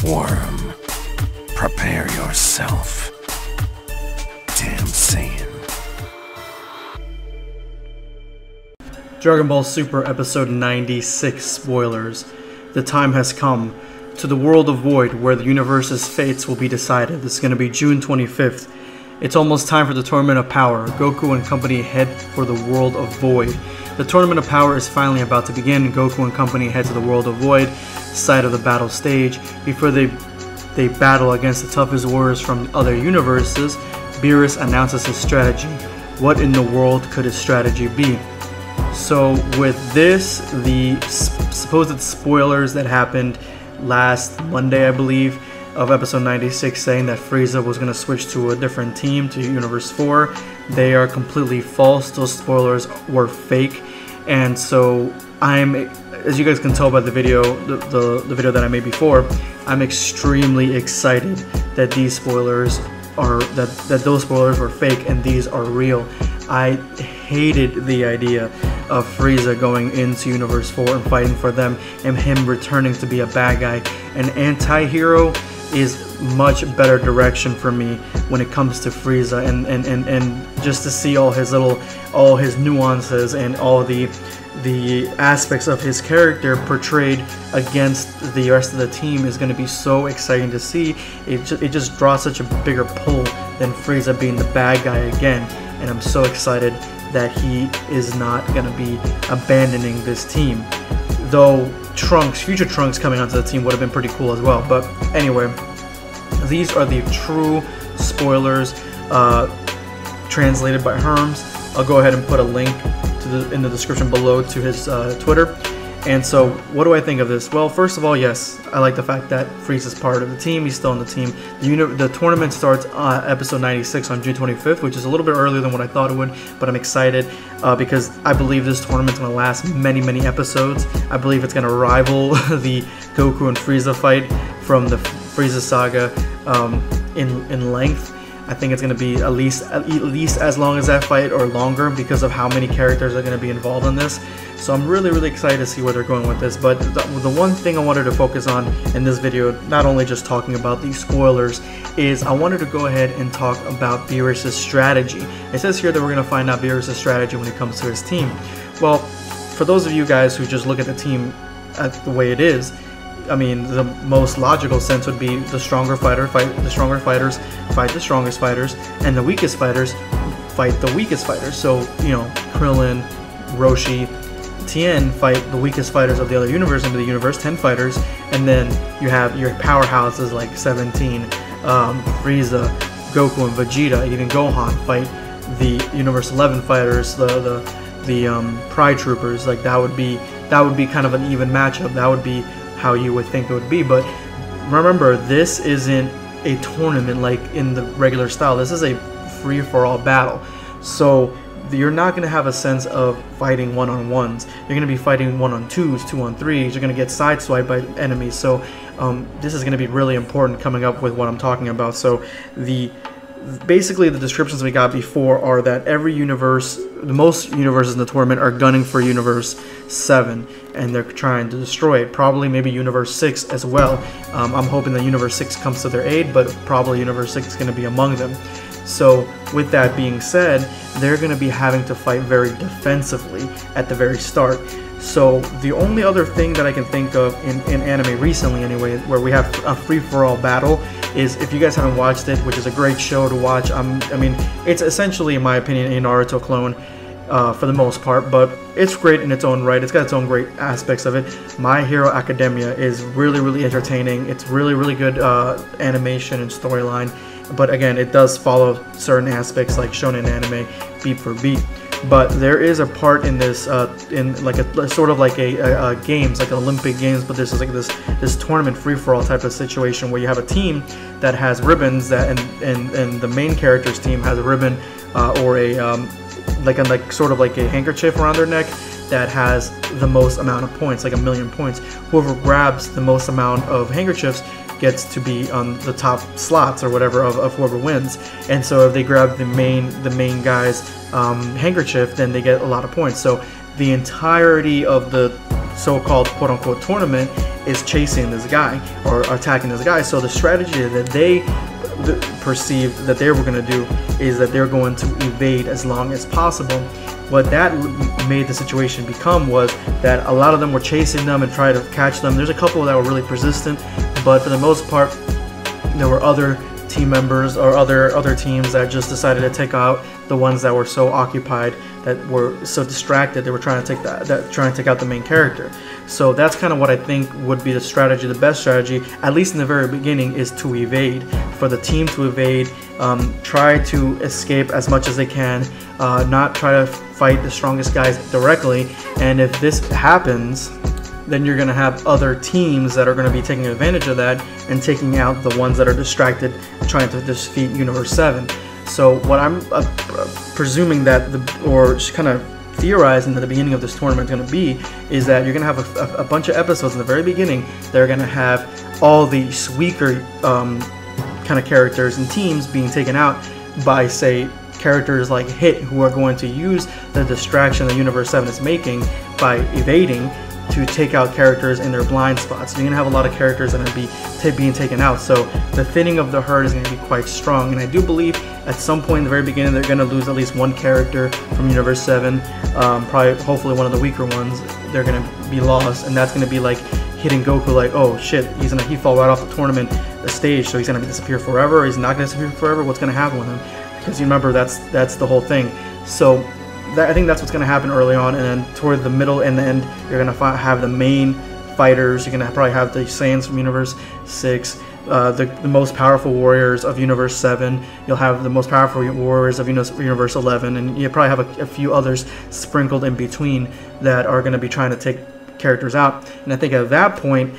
Worm, prepare yourself. Damn Saiyan. Dragon Ball Super Episode 96 spoilers. The time has come. To the world of Void, where the universe's fates will be decided. This is going to be June 25th. It's almost time for the Tournament of Power. Goku and company head for the world of Void. The Tournament of Power is finally about to begin. Goku and company head to the world of Void, site of the battle stage. Before they battle against the toughest warriors from other universes, Beerus announces his strategy. What in the world could his strategy be? So with this, the supposed spoilers that happened last Monday, I believe, of episode 96, saying that Frieza was going to switch to a different team, to Universe 4, they are completely false. Those spoilers were fake. And so as you guys can tell by the video, the video that I made before, I'm extremely excited that these spoilers are that those spoilers were fake and these are real. I hated the idea of Frieza going into Universe 4 and fighting for them, and him returning to be a bad guy. An anti-hero is much better direction for me when it comes to Frieza, and just to see all his nuances and all the aspects of his character portrayed against the rest of the team is going to be so exciting to see. It just draws such a bigger pull than Frieza being the bad guy again, and I'm so excited that he is not going to be abandoning this team. Though future Trunks coming onto the team would have been pretty cool as well. But anyway, these are the true spoilers translated by Herms. I'll go ahead and put a link in the description below to his Twitter. And so, what do I think of this? Well, first of all, yes, I like the fact that Frieza's part of the team. He's still on the team. The tournament starts episode 96 on June 25th, which is a little bit earlier than what I thought it would, but I'm excited because I believe this tournament's going to last many, many episodes. I believe it's going to rival the Goku and Frieza fight from the Frieza saga in length. I think it's going to be at least as long as that fight or longer because of how many characters are going to be involved in this. So I'm really, really excited to see where they're going with this. But the one thing I wanted to focus on in this video, not only just talking about these spoilers, is I wanted to go ahead and talk about Beerus' strategy. It says here that we're going to find out Beerus' strategy when it comes to his team. Well, for those of you guys who just look at the team the way it is, I mean, the most logical sense would be the stronger fighters fight the strongest fighters, and the weakest fighters fight the weakest fighters. So, you know, Krillin, Roshi, Tien fight the weakest fighters of the other universe into the universe, 10 fighters, and then you have your powerhouses like 17, Frieza, Goku, and Vegeta, even Gohan fight the universe 11 fighters, the Pride Troopers. Like that would be kind of an even matchup. That would be how you would think it would be. But remember, this isn't a tournament like in the regular style. This is a free-for-all battle, so you're not going to have a sense of fighting one-on-ones. You're going to be fighting one-on-twos, two-on-threes. You're going to get sideswiped by enemies. So this is going to be really important coming up with what I'm talking about. So basically the descriptions we got before are that every universe, most universes in the tournament are gunning for Universe 7, and they're trying to destroy it. Probably maybe Universe 6 as well. I'm hoping that Universe 6 comes to their aid, but probably Universe 6 is going to be among them. So with that being said, they're going to be having to fight very defensively at the very start. So the only other thing that I can think of in anime recently anyway, where we have a free-for-all battle, is if you guys haven't watched it, which is a great show to watch. I mean, it's essentially, in my opinion, a Naruto clone for the most part, but it's great in its own right. It's got its own great aspects of it. My Hero Academia is really, really entertaining. It's really, really good animation and storyline. But again, it does follow certain aspects like shonen anime, beat for beat. But there is a part in this, in like a sort of like a games, like Olympic Games, but this is like this tournament free-for-all type of situation where you have a team that has ribbons that, and the main character's team has a ribbon or a sort of like a handkerchief around their neck that has the most amount of points, like 1,000,000 points. Whoever grabs the most amount of handkerchiefs gets to be on the top slots or whatever of whoever wins. And so if they grab the main guy's handkerchief, then they get a lot of points. So the entirety of the so-called quote-unquote tournament is chasing this guy or attacking this guy. So the strategy that they perceived that they were going to do is that they're going to evade as long as possible. What that made the situation become was that a lot of them were chasing them and trying to catch them. There's a couple that were really persistent, but for the most part, there were other team members or other teams that just decided to take out the ones that were so occupied, that were so distracted, they were trying to take out the main character. So that's kind of what I think would be the strategy. The best strategy, at least in the very beginning, is to evade. For the team to evade, try to escape as much as they can, not try to fight the strongest guys directly. And if this happens, then you're going to have other teams that are going to be taking advantage of that and taking out the ones that are distracted trying to defeat Universe 7. So what I'm presuming that, or kind of theorizing that the beginning of this tournament is going to be, is that you're going to have a bunch of episodes in the very beginning. They're going to have all these weaker kind of characters and teams being taken out by, say, characters like Hit, who are going to use the distraction that Universe 7 is making by evading to take out characters in their blind spots. So you're going to have a lot of characters that are being taken out. So the thinning of the herd is going to be quite strong. And I do believe at some point in the very beginning they're going to lose at least one character from Universe 7. Probably, hopefully one of the weaker ones, they're going to be lost. And that's going to be like hitting Goku like, oh shit, he fell right off the tournament stage, so he's going to disappear forever, or he's not going to disappear forever. What's going to happen with him? Because you remember, that's the whole thing. So I think that's what's going to happen early on, and then toward the middle and the end, you're going to have the main fighters. You're going to probably have the Saiyans from Universe 6, the most powerful warriors of Universe 7. You'll have the most powerful warriors of Universe 11, and you probably have a few others sprinkled in between that are going to be trying to take characters out. And I think at that point,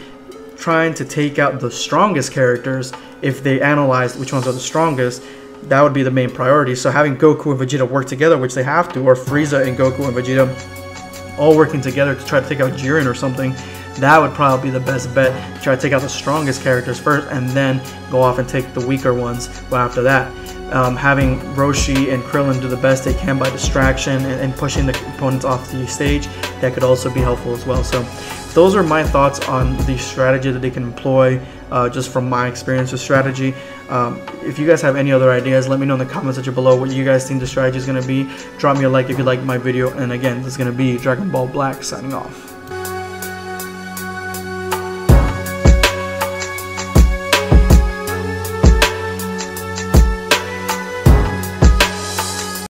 trying to take out the strongest characters, if they analyze which ones are the strongest, that would be the main priority. So having Goku and Vegeta work together, which they have to, or Frieza and Goku and Vegeta all working together to try to take out Jiren or something, that would probably be the best bet, to try to take out the strongest characters first and then go off and take the weaker ones after that. Having Roshi and Krillin do the best they can by distraction and pushing the opponents off the stage, that could also be helpful as well. So those are my thoughts on the strategy that they can employ, just from my experience with strategy. If you guys have any other ideas, let me know in the comments section below what you guys think the strategy is going to be. Drop me a like if you liked my video, and again, this is going to be Dragon Ball Black signing off.